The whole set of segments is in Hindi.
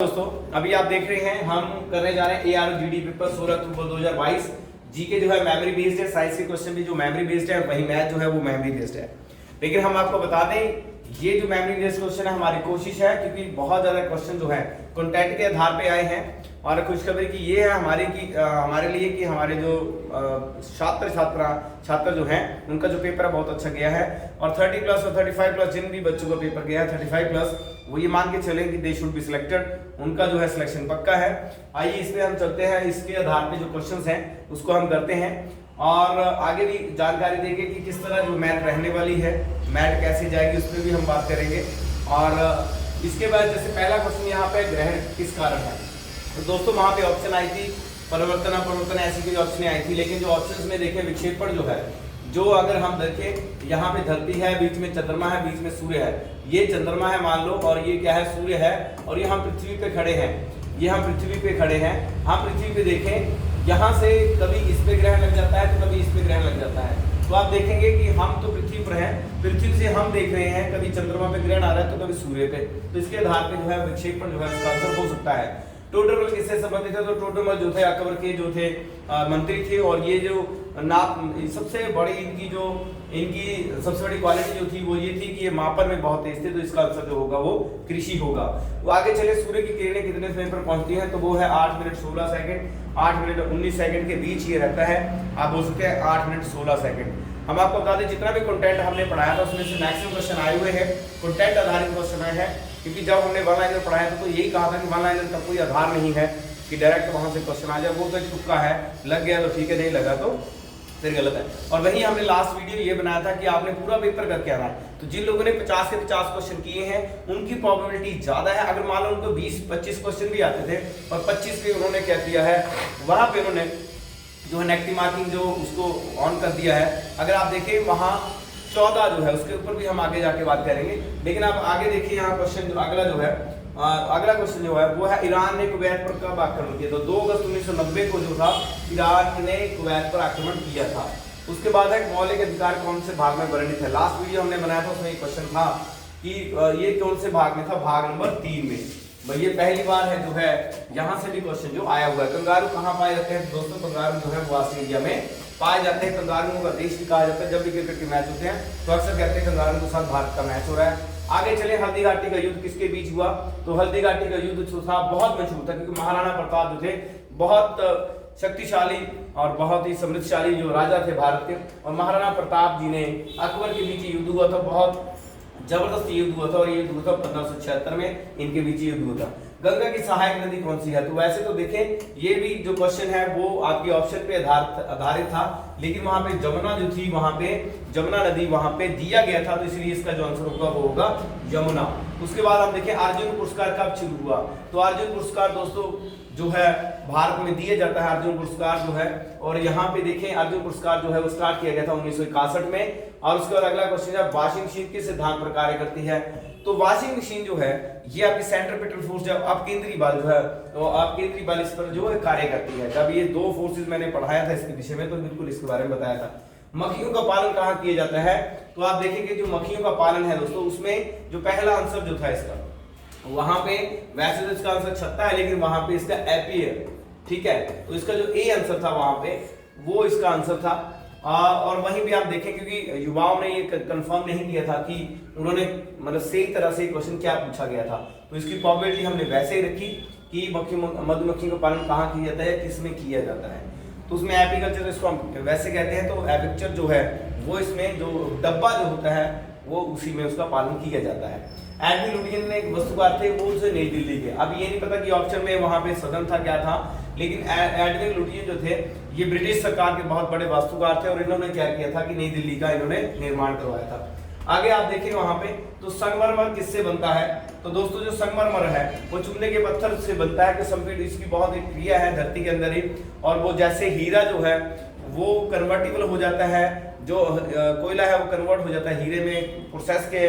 दोस्तों अभी आप देख रहे हैं हम करने जा रहे हैं ARGD पेपर 16 अक्टूबर 2022। जीके जो है मेमोरी बेस्ड है, साइंस के क्वेश्चन भी जो मेमोरी बेस्ड है, वही मैथ जो है वो मेमोरी बेस्ड है। लेकिन हम आपको बता दें ये जो मेमोरी बेस्ड क्वेश्चन है हमारी कोशिश है, क्योंकि बहुत ज्यादा क्वेश्चन जो है कंटेंट के आधार पे आए हैं और खुशखबरी की ये है हमारे लिए कि हमारे जो छात्र जो हैं उनका जो पेपर है बहुत अच्छा गया है। और 30 प्लस और 35 प्लस जिन भी बच्चों का पेपर गया है 35 प्लस, वो ये मान के चले कि दे शुड बी सिलेक्टेड, उनका जो है सिलेक्शन पक्का है। आइए इस पे हम चलते हैं, इसके आधार पे जो क्वेश्चंस हैं उसको हम करते हैं और आगे भी जानकारी देंगे कि किस तरह जो मैथ रहने वाली है, मैथ कैसे जाएगी, उस पर भी हम बात करेंगे। और इसके बाद जैसे पहला क्वेश्चन यहाँ पे ग्रहण किस कारण है, तो दोस्तों वहाँ पे ऑप्शन आई थी परिवर्तन ऐसी कुछ ऑप्शन आई थी, लेकिन जो ऑप्शंस में देखें विक्षेपण जो है, जो अगर हम देखें यहाँ पे धरती है, बीच में चंद्रमा है, बीच में सूर्य है, ये चंद्रमा है मान लो और ये क्या है सूर्य है, और ये हम पृथ्वी पे खड़े हैं, ये हम पृथ्वी पे खड़े हैं। हम पृथ्वी पे देखें यहाँ से कभी इस पे ग्रहण लग जाता है तो कभी इस पे ग्रहण लग जाता है, तो आप देखेंगे कि हम तो पृथ्वी पर हैं, पृथ्वी से हम देख रहे हैं कभी चंद्रमा पे ग्रहण आ रहा है तो कभी सूर्य पे, तो इसके आधार पे जो है विक्षेपण जो है इसका आंसर हो सकता है। टोडरमल किससे संबंधित है, तो टोडरमल जो थे अकबर के जो थे मंत्री थे, और ये जो सबसे बड़ी इनकी सबसे बड़ी क्वालिटी जो थी वो ये थी कि ये मापन में बहुत तेज थे, तो इसका आंसर जो होगा वो कृषि होगा। वो आगे चले, सूर्य की किरणें कितने समय पर पहुंचती हैं, तो वो है 8 मिनट 16 सेकंड, 8 मिनट 19 सेकंड के बीच ये रहता है, आप बोल सकते हैं 8 मिनट 16 सेकंड। हम आपको बता दें जितना भी कंटेंट हमने पढ़ाया था उसमें से मैक्सिमम क्वेश्चन आए हुए हैं कंटेंट आधारित क्वेश्चन आए हैं, क्योंकि जब हमने वन लाइनर पढ़ाया था तो यही कहा था कि वन लाइनर का कोई आधार नहीं है कि डायरेक्ट वहां से क्वेश्चन आ जाए, वो तो एक तुक्का है, लग गया तो ठीक है, नहीं लगा तो फिर गलत है। और वही हमने लास्ट वीडियो ये बनाया था कि आपने पूरा पेपर करके आना है, तो जिन लोगों ने 50 के 50 क्वेश्चन किए हैं उनकी प्रोबेबिलिटी ज्यादा है। अगर मान लो उनको 20-25 क्वेश्चन भी आते थे और 25 पे उन्होंने क्या किया है, वहां पे उन्होंने जो है नेगेटिव मार्किंग जो उसको ऑन कर दिया है। अगर आप देखें वहां 14 जो है उसके ऊपर भी हम आगे जाके बात करेंगे, लेकिन आप आगे देखिए यहाँ क्वेश्चन अगला क्वेश्चन जो है वो है ईरान ने कुवैत पर कब आक्रमण किया, तो 2 अगस्त 1990 को जो था ईरान ने कुवैत पर आक्रमण किया था। उसके बाद है मौलिक अधिकार कौन से भाग में वर्णित है, लास्ट वीडियो हमने बनाया था उसमें एक क्वेश्चन था कि ये कौन से भाग में था, भाग नंबर 3 में। भाई ये पहली बार है जो है यहाँ से भी क्वेश्चन जो आया हुआ है। कंगारू कहाँ पाए जाते हैं, दोस्तों कंगारू जो है वो ऑस्ट्रेलिया में पाए जाते हैं। कंगारुओं का देश भी कहा जाता है, जब भी क्रिकेट के मैच होते हैं तो अक्सर कहते हैं कंगारू के साथ भारत का मैच हो रहा है। आगे चले, हल्दी घाटी का युद्ध किसके बीच हुआ, तो हल्दी घाटी का युद्ध जो था बहुत मशहूर था, क्योंकि महाराणा प्रताप जो थे बहुत शक्तिशाली और बहुत ही समृद्धशाली जो राजा थे भारत के, और महाराणा प्रताप जी ने अकबर के बीच युद्ध हुआ था, बहुत जबरदस्त युद्ध हुआ था, और ये युद्ध हुआ था 1576 में इनके बीच युद्ध हुआ था। गंगा की सहायक नदी कौन सी है, तो वैसे तो देखें ये भी जो क्वेश्चन है वो आपके ऑप्शन पे आधारित था, लेकिन वहां पे जमुना जो थी, वहां पे जमुना नदी वहां पे दिया गया था, तो इसलिए इसका जो आंसर होगा वो होगा यमुना। उसके बाद हम देखें अर्जुन पुरस्कार कब शुरू हुआ, तो अर्जुन पुरस्कार दोस्तों जो है भारत में दिया जाता है अर्जुन पुरस्कार जो है, और यहाँ पे देखें अर्जुन पुरस्कार जो है वो स्टार्ट किया गया था 1961 में। और उसके बाद अगला क्वेश्चन है वॉशिंग मशीन किस सिद्धांत पर कार्य करती है, तो वॉशिंग मशीन जो है ये आपकी सेंट्रीपिटल फोर्स, जब आप केंद्रीय बल जो है तो आप केंद्रीय बल इस पर जो है कार्य करती है। जब ये 2 फोर्सेज मैंने पढ़ाया था इसके विषय में तो बिल्कुल इसके बारे में बताया था। मक्खियों का पालन कहाँ किया जाता है, तो आप देखेंगे जो मक्खियों का पालन है दोस्तों उसमें जो पहला आंसर जो था इसका, वहां पे वैसे तो इसका आंसर छत्ता है, लेकिन वहां पे इसका एपी है, ठीक है, तो इसका जो ए आंसर था वहां पे वो इसका आंसर था। और वहीं भी आप देखें क्योंकि युवाओं ने ये कंफर्म नहीं किया था कि उन्होंने मतलब सही तरह से क्वेश्चन क्या पूछा गया था, तो इसकी प्रोबेबिलिटी हमने वैसे ही रखी कि मधुमक्खी का पालन कहाँ किया जाता है, किस में किया जाता है, तो उसमें एपिकल्चर इसको हम वैसे कहते हैं। तो एपिकल्चर जो है वो इसमें जो डब्बा जो होता है वो उसी में उसका पालन किया जाता है। एडविन लुटियन ने एक वस्तुकार थे वो उसे नई दिल्ली के, अब ये नहीं पता कि ऑप्शन में वहां पे सदन था क्या था, लेकिन एडविन लुटियन जो थे ये ब्रिटिश सरकार के बहुत बड़े वास्तुकार थे, और इन्होंने क्या किया था कि नई दिल्ली का इन्होंने निर्माण करवाया था। आगे आप देखें वहां पे तो संगमरमर किससे बनता है, तो दोस्तों जो संगमरमर है वो चूने के पत्थर से बनता है, कि संपीड़ इसकी बहुत एक क्रिया है धरती के अंदर ही, और वो जैसे हीरा जो है वो कन्वर्टिबल हो जाता है, जो कोयला है वो कन्वर्ट हो जाता है हीरे में प्रोसेस के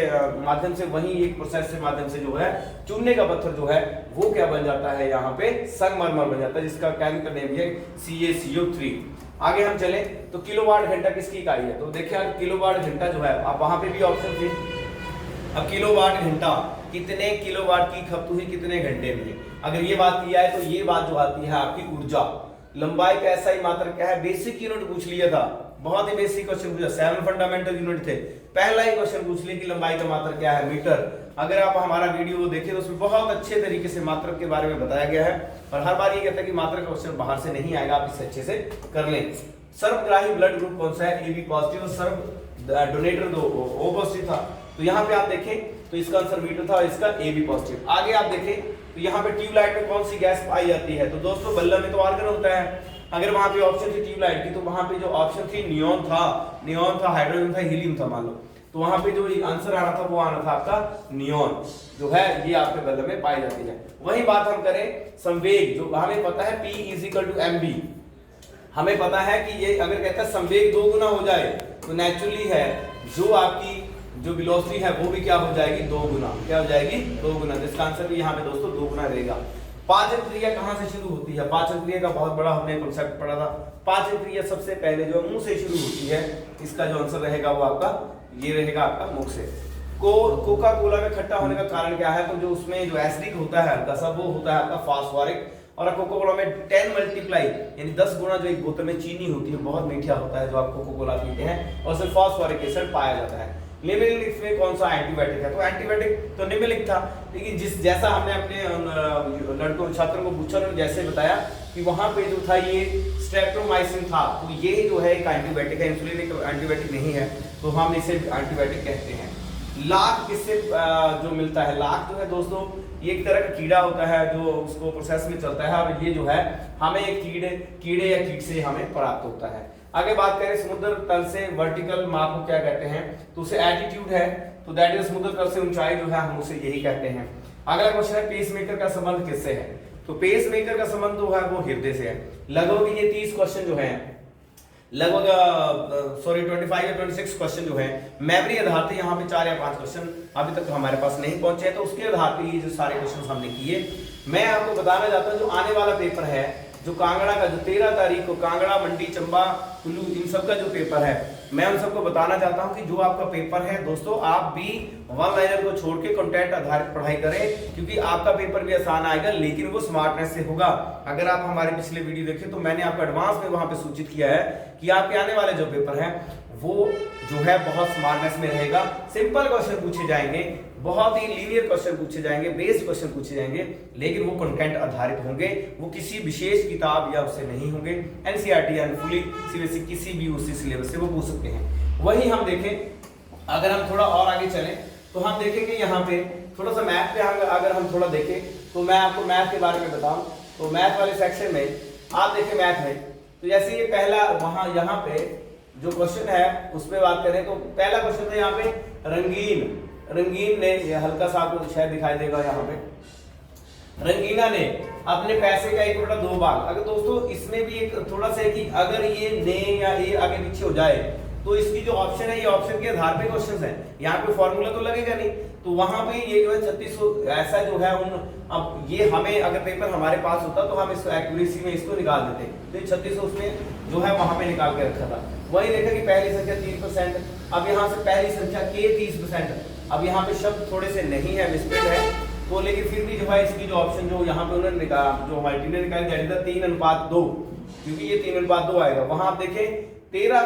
माध्यम से, वही एक प्रोसेस के माध्यम से जो है चूने का पत्थर जो है वो क्या बन जाता है, यहाँ पे संगमरमर बन जाता है, जिसका केमिकल नेम है CaCO3। आगे हम चले तो किलोवाट घंटा किसकी इकाई है, तो देखिए किलोवाट घंटा जो है आप वहां पे भी ऑप्शन थे, अब किलोवाट घंटा कितने किलोवाट की खपत हुई कितने घंटे में। अगर ये बात किया है तो ये बात जो आती है आपकी ऊर्जा। लंबाई का ऐसा ही मात्रक क्या है, बेसिक यूनिट पूछ लिया था, बहुत ही बेसिक क्वेश्चन पूछा, 7 फंडामेंटल यूनिट थे, पहला ही क्वेश्चन पूछ लिया कि लंबाई का मात्रक क्या है, मीटर। अगर आप हमारा वीडियो देखें तो उसमें बहुत अच्छे तरीके से मात्रक के बारे में बताया गया है, और हर बार ये कहता है कि मात्रक का क्वेश्चन बाहर से नहीं आएगा, आप इसे अच्छे से कर लें। सर्वग्राही ब्लड ग्रुप कौन सा है, AB पॉजिटिव, सर्व डोनेटर O पॉजिटिव था, तो यहाँ पे आप देखें तो इसका आंसर मीटर था, इसका AB पॉजिटिव। आगे आप देखें तो यहाँ पे ट्यूबलाइट में कौन सी गैस पाई जाती है, तो दोस्तों बल्ब में तो आर्गन होता है। अगर वहां पे ऑप्शन थी ट्यूबलाइट की तो वहां पे जो ऑप्शन थी नियॉन था, हाइड्रोजन था, हीलियम था मान लो, तो वहां पे जो आंसर आना था वो आना था आपका नियॉन, जो है ये आपके बल्ब में पाई जाती है। वही बात हम करें संवेग, जो हमें पता है P = mv, हमें पता है कि ये अगर कहता है संवेग 2 गुना हो जाए तो नेचुरली है जो आपकी जो वेलोसिटी है वो भी क्या हो जाएगी, 2 गुना, क्या हो जाएगी, 2 गुना। इसका आंसर भी यहाँ पे दोस्तों 2 गुना रहेगा। पाचन क्रिया कहाँ से शुरू होती है, पाचन क्रिया का बहुत बड़ा हमने कॉन्सेप्ट पढ़ा था। पाचन क्रिया सबसे पहले जो मुंह से शुरू होती है, इसका जो आंसर रहेगा वो आपका ये रहेगा, आपका मुख से। कोका कोला में खट्टा होने का कारण क्या है, तो जो उसमें जो एसिडिक होता है हल्का सा वो होता है आपका फास्फोरिक, और कोका कोला में 10 मल्टीप्लाई यानी 10 गुना जो एक बोतल में चीनी होती है, बहुत मीठा होता है जो आप कोका कोला पीते हैं, और उसमें फास्फोरिक एसिड पाया जाता है। निम्नलिखित में कौन सा एंटीबायोटिक है, तो एंटीबायोटिक तो निम्नलिखित था, लेकिन जैसा हमने अपने लड़कों छात्रों को पूछा उन्होंने जैसे बताया कि वहां पे जो था ये स्ट्रेप्टोमाइसिन था, तो ये जो है एक एंटीबायोटिक है, इंसुलिन एक एंटीबायोटिक नहीं है, तो हम इसे एंटीबायोटिक कहते हैं। लाख किससे जो मिलता है, लाख जो है दोस्तों ये एक तरह का कीड़ा होता है जो उसको प्रोसेस में चलता है, और ये जो है हमें एक कीड़े या कीट से हमें प्राप्त होता है। आगे बात करें समुद्र तल से वर्टिकल माप को क्या कहते हैं, तो उसे एल्टीट्यूड है, तो दैट इज समुद्र तल से ऊंचाई जो है हम उसे यही कहते हैं। अगला क्वेश्चन है पेसमेकर का संबंध किससे है, तो पेसमेकर का संबंध जो है वो हृदय से है। लगभग ये 30 क्वेश्चन जो है, लगभग 25 या 26 क्वेश्चन जो है मेमोरी आधार पे, यहाँ पे 4 या 5 क्वेश्चन अभी तक तो हमारे पास नहीं पहुंचे हैं, तो उसके आधार पे ये जो सारे क्वेश्चन हमने किए। मैं आपको बताना चाहता हूँ जो आने वाला पेपर है, जो कांगड़ा का जो 13 तारीख को कांगड़ा, मंडी, चंबा, कुल्लू, इन सब का जो पेपर है, मैं उन सबको बताना चाहता हूं कि जो आपका पेपर है दोस्तों, आप भी वन लाइनर को छोड़ के कंटेंट आधारित पढ़ाई करें, क्योंकि आपका पेपर भी आसान आएगा, लेकिन वो स्मार्टनेस से होगा। अगर आप हमारे पिछले वीडियो देखें तो मैंने आपको एडवांस में वहां पे सूचित किया है कि आपके आने वाले जो पेपर है वो जो है बहुत स्मार्टनेस में रहेगा। सिंपल क्वेश्चन पूछे जाएंगे, बहुत ही लीनियर क्वेश्चन पूछे जाएंगे, बेस्ड क्वेश्चन पूछे जाएंगे, लेकिन वो कंटेंट आधारित होंगे, वो किसी विशेष किताब या उससे नहीं होंगे। एनसीईआरटी यानी फुली सीबीएसई किसी भी उसी सिलेबस से वो पूछ सकते हैं। वही हम देखें, अगर हम थोड़ा और आगे चलें तो हम देखेंगे यहाँ पे थोड़ा सा मैथ पे अगर हम थोड़ा देखें तो मैं आपको मैथ के बारे में बताऊं, तो मैथ वाले सेक्शन में आप देखें मैथ में, तो जैसे ये पहला वहां यहाँ पे जो क्वेश्चन है उस पर बात करें तो पहला क्वेश्चन था यहाँ पे रंगीन ने, ये हल्का सा आपको शायद दिखाई देगा यहाँ पे, रंगीना ने अपने पैसे का 1/2 भाग। अगर दोस्तों इसमें भी एक थोड़ा सा है कि अगर ये ने या ये आगे पीछे हो जाए तो इसकी जो ऑप्शन है ये ऑप्शन के आधार पे क्वेश्चंस हैं, यहाँ पे फॉर्मूला तो लगेगा नहीं, तो वहां पे ये जो है 3600 ऐसा जो है उन, अब ये हमें अगर पेपर हमारे पास होता तो हम इसको एक्यूरेसी में इसको निकाल देते, तो 3600 उसमें जो है वहां पे निकाल के रखा था। वही देखा कि पहली संख्या 3%, अब यहाँ से पहली संख्या के 30%, अब यहाँ पे शब्द थोड़े से नहीं है, मिसप्रिंट है, तो लेकिन फिर भी जो है इसकी जो ऑप्शन जो यहाँ पे उन्होंने निकाला, जो हमारी टीम ने निकाली दैट इज 3:2, क्योंकि ये 3:2 आएगा। वहां आप देखें 13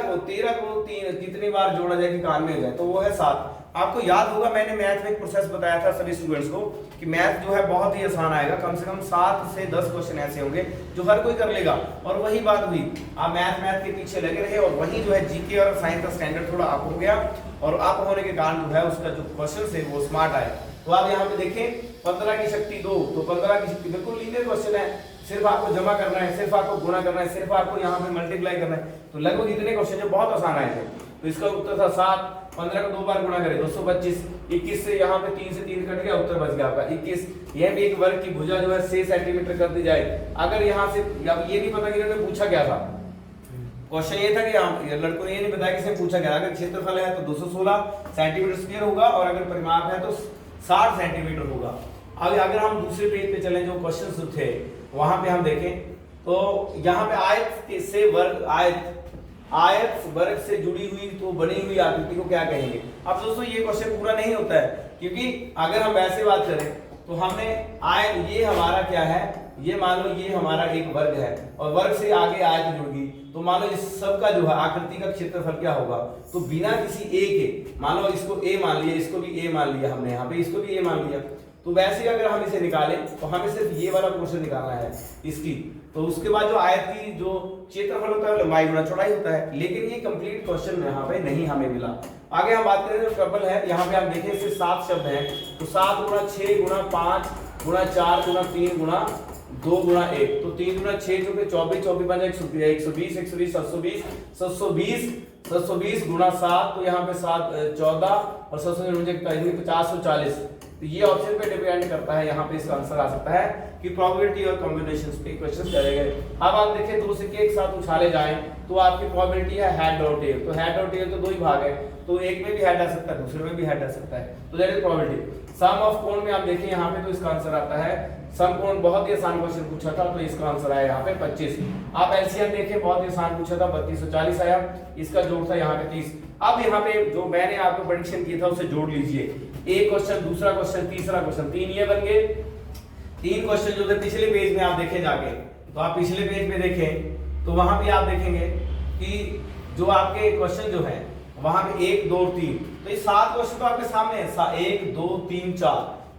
को 3 कितनी बार जोड़ा जाए कि कान में हो जाए, तो वो है 7। आपको याद होगा मैंने मैथ में एक प्रोसेस बताया था सभी स्टूडेंट्स को कि मैथ जो है बहुत ही आसान आएगा, कम से कम 7 से 10 क्वेश्चन ऐसे होंगे जो हर कोई कर लेगा। और वही बात हुई, आप मैथ के पीछे लगे रहे और वही जो है जीके और साइंस का स्टैंडर्ड थोड़ा अप हो गया, और अप होने के कारण जो है उसका जो क्वेश्चन है वो स्मार्ट आए। तो आप यहाँ पे देखें 15 की शक्ति 2, तो 15 की शक्ति बिल्कुल लीनियर क्वेश्चन है, सिर्फ आपको जमा करना है, सिर्फ आपको गुणा करना है, सिर्फ आपको यहाँ पे मल्टीप्लाई करना है, तो लगभग इतने क्वेश्चन जो बहुत आसान आए थे। तो इसका उत्तर था 7, 15 को 2 बार गुणा करें 225, 21 से यहाँ पे 3 से 3 कट गया, उत्तर बच गया आपका 21। यह भी एक वर्ग की भुजा जो है 6 सेंटीमीटर कर दी जाए। अगर यहाँ से ये नहीं पता कि इन्होंने पूछा क्या था, क्वेश्चन ये था कि लड़कों ने ये नहीं बताया कि पूछा गया, अगर क्षेत्रफल है तो 216 सेंटीमीटर स्क्वायर होगा, और अगर परिमाप है तो 60 सेंटीमीटर होगा। अब अगर हम दूसरे पेज पे चलें, जो क्वेश्चन थे वहां पे हम देखें तो यहाँ पे आयत वर्ग से जुड़ी हुई तो बनी हुई आकृति को क्या कहेंगे। अब दोस्तों ये क्वेश्चन पूरा नहीं होता है, क्योंकि अगर हम वैसे बात करें तो हमने ये हमारा क्या है, ये मान लो ये हमारा एक वर्ग है और वर्ग से आगे आयत जुड़ गई, तो मान लो इस सब का जो है आकृति का क्षेत्रफल क्या होगा, तो बिना किसी ए के, मान लो इसको ए मान लिया, इसको भी ए मान लिया हमने, यहाँ पे इसको भी ए मान लिया, तो वैसे अगर हम इसे निकालें तो हमें सिर्फ ये वाला पोर्शन निकालना है इसकी, तो उसके बाद जो आयत की जो क्षेत्रफल होता है लंबाई गुना चौड़ाई होता है, लेकिन ये कंप्लीट क्वेश्चन यहाँ पे नहीं हमें मिला। आगे हम बात करें जो ट्रिपल है, यहाँ पे आप देखें इससे 7 शब्द हैं, तो 7 गुना 6 गुना 5 गुना 4 गुना 3 गुना 2 गुना 1, तो 3 गुना 6 जो कि 24 24 बन 120 120 720 720 गुना 7, तो यहाँ पे 7 14 और 750 50 तो ये ऑप्शन पे डिपेंड करता है, यहाँ पे इसका आंसर आ सकता है कि प्रोबेबिलिटी और कॉम्बिनेशंस पे क्वेश्चन करे गए। अब आप देखें दो सिक्के एक साथ उछाले जाएं तो आपकी प्रोबेबिलिटी है हेड और टेल, तो हेड और टेल तो दो ही भाग है, तो एक में भी हेड आ सकता है दूसरे में भी हेड आ सकता है, तो that is probability. Sum of कोण में आप देखें यहाँ पे, तो इसका आंसर आता है सम कोण, बहुत ही आसान क्वेश्चन पूछा था, तो इसका आंसर आया यहाँ पे 25। आप एलसीएम देखें, बहुत ही आसान पूछा था, 3240 आया, इसका जोड़ था यहाँ पे 30। अब यहाँ पे जो मैंने आपको प्रेडिक्शन किया था उसे जोड़ लीजिए, एक क्वेश्चन दूसरा क्वेश्चन तीसरा क्वेश्चन, 3 ये बन गए। 3 क्वेश्चन जो थे पिछले पेज में आप देखें जाके, तो आप पिछले पेज में देखें तो वहां भी आप देखेंगे कि जो आपके क्वेश्चन जो है वहां पे 1 2 3, तो ये 7 क्वेश्चन तो आपके सामने है, 1 2 3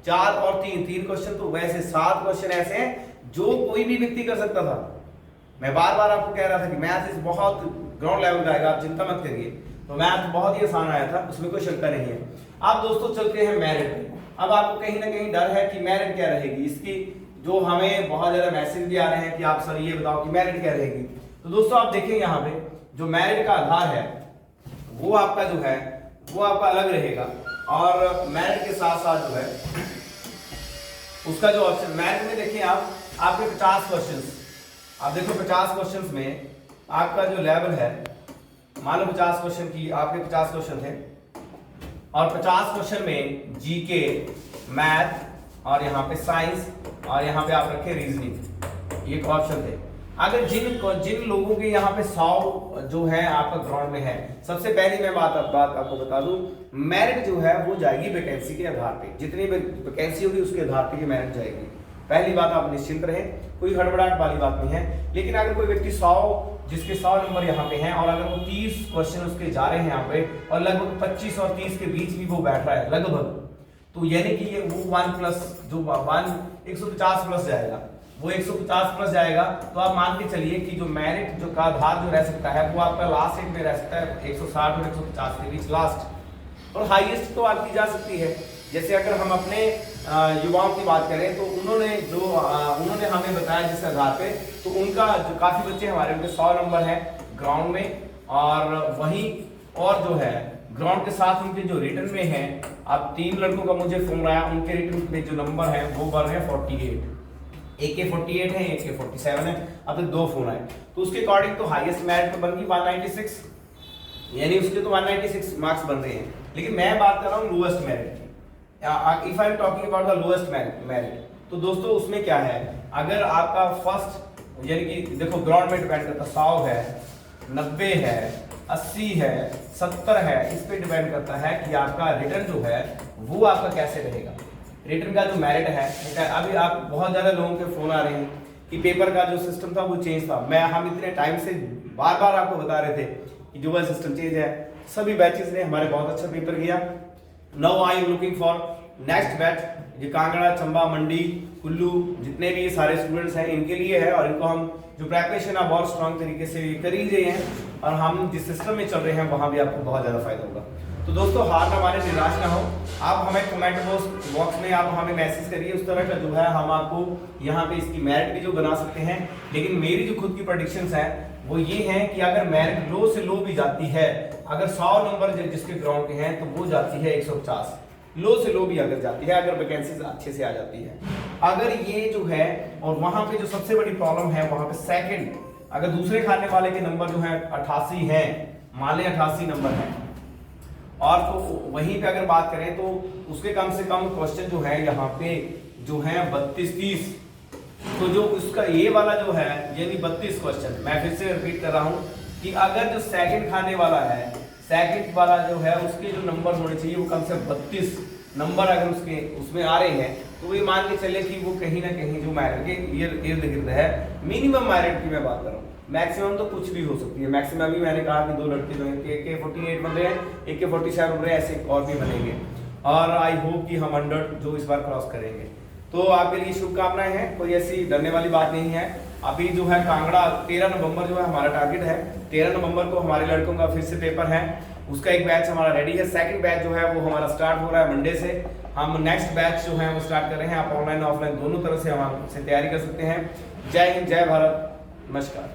4 और 3 क्वेश्चन, तो वैसे 7 क्वेश्चन ऐसे हैं जो कोई भी व्यक्ति कर सकता था। मैं बार बार आपको कह रहा था कि मैथ इस बहुत ग्राउंड लेवल का आएगा, आप चिंता मत करिए, तो मैथ बहुत ही आसान आया था, उसमें कोई शंका नहीं है। अब दोस्तों चलते हैं मेरिट। अब आपको कहीं ना कहीं डर है कि मेरिट क्या रहेगी इसकी, जो हमें बहुत ज्यादा मैसेज भी आ रहे हैं कि आप सर ये बताओ कि मेरिट क्या रहेगी। तो दोस्तों आप देखें यहाँ पे जो मेरिट का आधार है वो आपका जो है वो आपका अलग रहेगा, और मेरिट के साथ साथ जो है उसका जो ऑप्शन मेरिट में देखिए आप आपके 50 क्वेश्चंस, आप देखो 50 क्वेश्चंस में आपका जो लेवल है, मान लो 50 क्वेश्चन की आपके 50 क्वेश्चन थे और 50 क्वेश्चन में जीके, मैथ और यहाँ पे साइंस और यहाँ पे आप रखे रीजनिंग, ये ऑप्शन थे। अगर जिन लोगों के यहाँ पे 100 जो है आपका ग्राउंड में है, सबसे पहली मैं बात आपको बता दूं, मेरिट जो है वो जाएगी वैकेंसी के आधार पे, जितनी वैकेंसी होगी उसके आधार पे ये मेरिट जाएगी। पहली बात आप निश्चिंत रहें, कोई हड़बड़ाहट वाली बात नहीं है। लेकिन अगर कोई व्यक्ति 100 जिसके 100 नंबर यहाँ पे हैं और अगर वो 30 क्वेश्चन उसके जा रहे हैं यहाँ पे और लगभग 25 और 30 के बीच भी वो बैठ रहा है लगभग, तो यानी कि ये वो 1 प्लस जो 150 प्लस जाएगा, वो 150 प्लस जाएगा, तो आप मान के चलिए कि जो मेरिट जो का आधार जो रह सकता है वो आपका लास्ट रेट में रह सकता है 160 और 150 के बीच लास्ट, और हाईएस्ट तो आपकी जा सकती है। जैसे अगर हम अपने युवाओं की बात करें तो उन्होंने हमें बताया जिस आधार पे, तो उनका जो काफी बच्चे हमारे उनके 100 नंबर है ग्राउंड में, और वहीं और जो है ग्राउंड के साथ उनके जो रिटर्न में है, अब 3 लड़कों का मुझे फोन आया, उनके रिटर्न में जो नंबर है वो बन रहे हैं 48, एक के 48 है, एक के 47 है, अब तक 2 फोन आए, तो उसके अकॉर्डिंग तो हाईएस्ट मेरिट तो बन गई 196, यानी उसके तो 196 मार्क्स बन रहे हैं। लेकिन मैं बात कर रहा हूँ लोएस्ट मेरिट की, if I am talking about the lowest merit, तो दोस्तों उसमें क्या है, अगर आपका फर्स्ट यानी कि देखो ग्राउंड में डिपेंड करता है, 100 है 90 है 80 है 70 है, इस पे डिपेंड करता है कि आपका रिटर्न जो है वो आपका कैसे रहेगा, रिटर्न का जो मेरिट है। अभी आप बहुत ज्यादा लोगों के फोन आ रहे हैं कि पेपर का जो सिस्टम था वो चेंज था, हम इतने टाइम से बार बार आपको बता रहे थे कि जो वह सिस्टम चेंज है, सभी बैचेस ने हमारे बहुत अच्छा पेपर किया। Now I am looking for next batch, ये कांगड़ा, चंबा, मंडी, कुल्लू जितने भी सारे स्टूडेंट्स हैं इनके लिए है, और इनको हम जो प्रेपरेशन है बहुत स्ट्रांग तरीके से कर ही रहे हैं, और हम जिस सिस्टम में चल रहे हैं वहां भी आपको बहुत ज्यादा फायदा होगा। तो दोस्तों हार ना माने, निराश ना हो, आप हमें कमेंट बॉक्स में आप हमें मैसेज करिए, उस तरह का जो है हम आपको यहाँ पे इसकी मेरिट भी जो बना सकते हैं। लेकिन मेरी जो खुद की प्रेडिक्शंस हैं वो ये हैं कि अगर मेरिट लो से लो भी जाती है, अगर 100 नंबर जिसके ग्राउंड के हैं तो वो जाती है 150, लो से लो भी अगर जाती है, अगर वैकेंसी अच्छे से आ जाती है। अगर ये जो है, और वहां पे जो सबसे बड़ी प्रॉब्लम है वहां पे सेकंड, अगर दूसरे खाने वाले के नंबर जो है 88 है, मान लें 88 नंबर है, और तो वहीं पे अगर बात करें तो उसके कम से कम क्वेश्चन जो है यहाँ पे जो है 32-30, तो जो उसका ये वाला जो है यानी 32 क्वेश्चन, मैं फिर से रिपीट कर रहा हूँ कि अगर जो सेकंड खाने वाला है, सेकंड वाला जो है उसके जो नंबर होने चाहिए वो कम से 32, नंबर अगर उसके उसमें आ रहे हैं तो वो ये मान के चले कि वो कहीं ना कहीं जो मेरिट के इर्द गिर्द है। मिनिमम मेरिट की मैं बात कर रहा हूँ, मैक्सिमम तो कुछ भी हो सकती है। मैक्सिमम भी मैंने कहा कि 2 लड़के जो है के 48 बन रहे हैं, एक के 47 बन रहे हैं, ऐसे और भी बनेंगे। और आई होप कि हम 100 जो इस बार क्रॉस करेंगे। तो आपके लिए शुभकामनाएं हैं, कोई ऐसी डरने वाली बात नहीं है। अभी जो है कांगड़ा 13 नवंबर जो है हमारा टारगेट है। 13 नवंबर को हमारे लड़कों का फिर से पेपर है, उसका एक बैच हमारा रेडी है। सेकंड बैच जो है वो हमारा स्टार्ट हो रहा है मंडे से। हम नेक्स्ट बैच जो है वो स्टार्ट कर रहे हैं। आप ऑनलाइन ऑफलाइन दोनों तरह से हम से तैयारी कर सकते हैं। जय हिंद, जय भारत, नमस्कार।